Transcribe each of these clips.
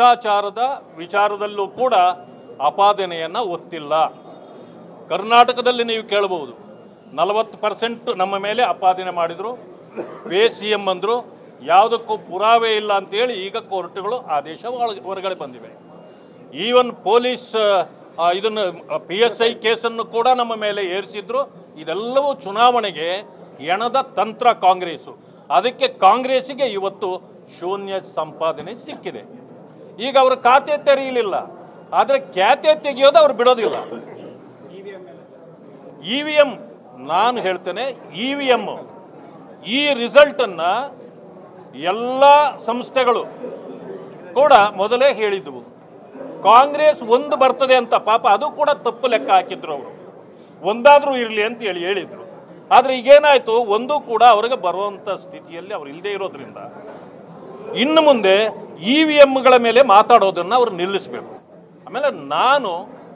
ಭ್ರಷ್ಟಾಚಾರದ ವಿಚಾರದಲ್ಲೂ ಕೂಡ ಆಪಾದನೆಯನ್ನು ಒತ್ತಿಲ್ಲ. ಕರ್ನಾಟಕದಲ್ಲಿ ನೀವು ಕೇಳಬಹುದು 40% ನಮ್ಮ ಮೇಲೆ ಆಪಾದನೆ ಮಾಡಿದ್ರು, PCM ಅಂದರು, ಯಾವುದಕ್ಕೂ ಪುರಾವೆ ಇಲ್ಲ ಅಂತೇಳಿ ಈಗ ಕೋರ್ಟ್ಗಳು ಆದೇಶ ಹೊರಗಡೆ ಬಂದಿವೆ. ಈವನ್ ಪೊಲೀಸ್ ಇದನ್ನು PSI ಕೇಸನ್ನು ಕೂಡ ನಮ್ಮ ಮೇಲೆ ಏರಿಸಿದ್ರು. ಇದೆಲ್ಲವೂ ಚುನಾವಣೆಗೆ ಎಣದ ತಂತ್ರ ಕಾಂಗ್ರೆಸ್ಸು. ಅದಕ್ಕೆ ಕಾಂಗ್ರೆಸ್ಸಿಗೆ ಇವತ್ತು ಶೂನ್ಯ ಸಂಪಾದನೆ ಸಿಕ್ಕಿದೆ. ಈಗ ಅವರು ಖಾತೆ ತೆರೆಯಲಿಲ್ಲ, ಆದರೆ ಖಾತೆ ತೆಗೆಯೋದು ಅವ್ರು ಬಿಡೋದಿಲ್ಲ. EVM ನಾನು ಹೇಳ್ತೇನೆ, EVM ಈ ರಿಸಲ್ಟನ್ನು ಎಲ್ಲ ಸಂಸ್ಥೆಗಳು ಕೂಡ ಮೊದಲೇ ಹೇಳಿದ್ವು. ಕಾಂಗ್ರೆಸ್ ಒಂದು ಬರ್ತದೆ ಅಂತ, ಪಾಪ ಅದು ಕೂಡ ತಪ್ಪು ಲೆಕ್ಕ ಹಾಕಿದ್ರು. ಅವರು ಒಂದಾದರೂ ಇರಲಿ ಅಂತ ಹೇಳಿದ್ರು. ಆದರೆ ಈಗೇನಾಯಿತು, ಒಂದೂ ಕೂಡ ಅವ್ರಿಗೆ ಬರುವಂಥ ಸ್ಥಿತಿಯಲ್ಲಿ ಅವ್ರು ಇಲ್ಲದೆ ಇರೋದ್ರಿಂದ ಇನ್ನು ಮುಂದೆ EVMಗಳ ಮೇಲೆ ಮಾತಾಡೋದನ್ನು ಅವ್ರು ನಿಲ್ಲಿಸಬೇಕು. ಆಮೇಲೆ ನಾನು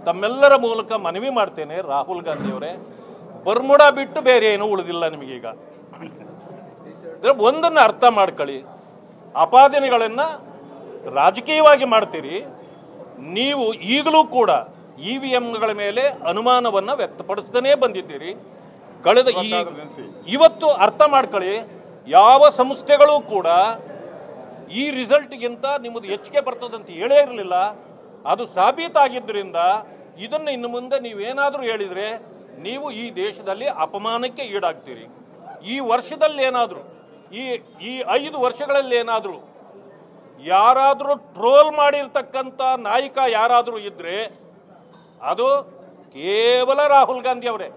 ತಮ್ಮೆಲ್ಲರ ಮೂಲಕ ಮನವಿ ಮಾಡ್ತೇನೆ, ರಾಹುಲ್ ಗಾಂಧಿಯವರೇ, ಬರ್ಮುಡಾ ಬಿಟ್ಟು ಬೇರೆ ಏನೂ ಉಳಿದಿಲ್ಲ ನಿಮಗೀಗ. ಒಂದನ್ನು ಅರ್ಥ ಮಾಡ್ಕೊಳ್ಳಿ, ಆಪಾದನೆಗಳನ್ನು ರಾಜಕೀಯವಾಗಿ ಮಾಡ್ತೀರಿ. ನೀವು ಈಗಲೂ ಕೂಡ EVMಗಳ ಮೇಲೆ ಅನುಮಾನವನ್ನು ವ್ಯಕ್ತಪಡಿಸ್ತಾನೇ ಬಂದಿದ್ದೀರಿ. ಕಳೆದ ಇವತ್ತು ಅರ್ಥ ಮಾಡ್ಕೊಳ್ಳಿ, ಯಾವ ಸಂಸ್ಥೆಗಳು ಕೂಡ ಈ ರಿಸಲ್ಟ್ಗಿಂತ ನಿಮ್ಮದು ಹೆಚ್ಚಿಗೆ ಬರ್ತದಂತ ಹೇಳೇ ಇರಲಿಲ್ಲ. ಅದು ಸಾಬೀತಾಗಿದ್ದರಿಂದ ಇದನ್ನು ಇನ್ನು ಮುಂದೆ ನೀವೇನಾದರೂ ಹೇಳಿದರೆ ನೀವು ಈ ದೇಶದಲ್ಲಿ ಅಪಮಾನಕ್ಕೆ ಈಡಾಗ್ತೀರಿ. ಈ ವರ್ಷದಲ್ಲಿ ಏನಾದರೂ ಈ 5 ವರ್ಷಗಳಲ್ಲಿ ಏನಾದರೂ ಯಾರಾದರೂ ಟ್ರೋಲ್ ಮಾಡಿರ್ತಕ್ಕಂಥ ನಾಯಕ ಯಾರಾದರೂ ಇದ್ದರೆ ಅದು ಕೇವಲ ರಾಹುಲ್ ಗಾಂಧಿ ಅವರೇ,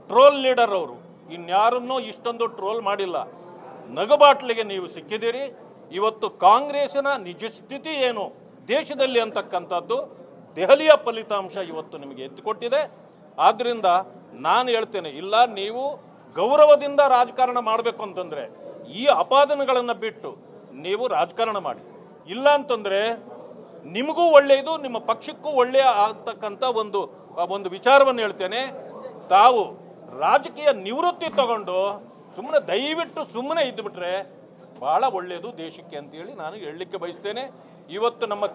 ಟ್ರೋಲ್ ಲೀಡರ್ ಅವರು. ಇನ್ಯಾರನ್ನೂ ಇಷ್ಟೊಂದು ಟ್ರೋಲ್ ಮಾಡಿಲ್ಲ. ನಗಬಾಟ್ಲಿಗೆ ನೀವು ಸಿಕ್ಕಿದ್ದೀರಿ. ಇವತ್ತು ಕಾಂಗ್ರೆಸ್ಸಿನ ನಿಜ ಸ್ಥಿತಿ ಏನು ದೇಶದಲ್ಲಿ ಅಂತಕ್ಕಂಥದ್ದು ದೆಹಲಿಯ ಫಲಿತಾಂಶ ಇವತ್ತು ನಿಮಗೆ ಎತ್ತಿಕೊಟ್ಟಿದೆ. ಆದ್ದರಿಂದ ನಾನು ಹೇಳ್ತೇನೆ, ಇಲ್ಲ ನೀವು ಗೌರವದಿಂದ ರಾಜಕಾರಣ ಮಾಡಬೇಕು ಅಂತಂದರೆ ಈ ಆಪಾದನೆಗಳನ್ನು ಬಿಟ್ಟು ನೀವು ರಾಜಕಾರಣ ಮಾಡಿ. ಇಲ್ಲ ಅಂತಂದರೆ ನಿಮಗೂ ಒಳ್ಳೆಯದು, ನಿಮ್ಮ ಪಕ್ಷಕ್ಕೂ ಒಳ್ಳೆಯ ಆಗ್ತಕ್ಕಂಥ ಒಂದು ವಿಚಾರವನ್ನು ಹೇಳ್ತೇನೆ. ತಾವು ರಾಜಕೀಯ ನಿವೃತ್ತಿ ತಗೊಂಡು ದಯವಿಟ್ಟು ಸುಮ್ಮನೆ ಇದ್ದುಬಿಟ್ರೆ ಬಹಳ ಒಳ್ಳೆಯದು ದೇಶಕ್ಕೆ ಅಂತೇಳಿ ನಾನು ಹೇಳಲಿಕ್ಕೆ ಬಯಸ್ತೇನೆ. ಇವತ್ತು ನಮ್ಮ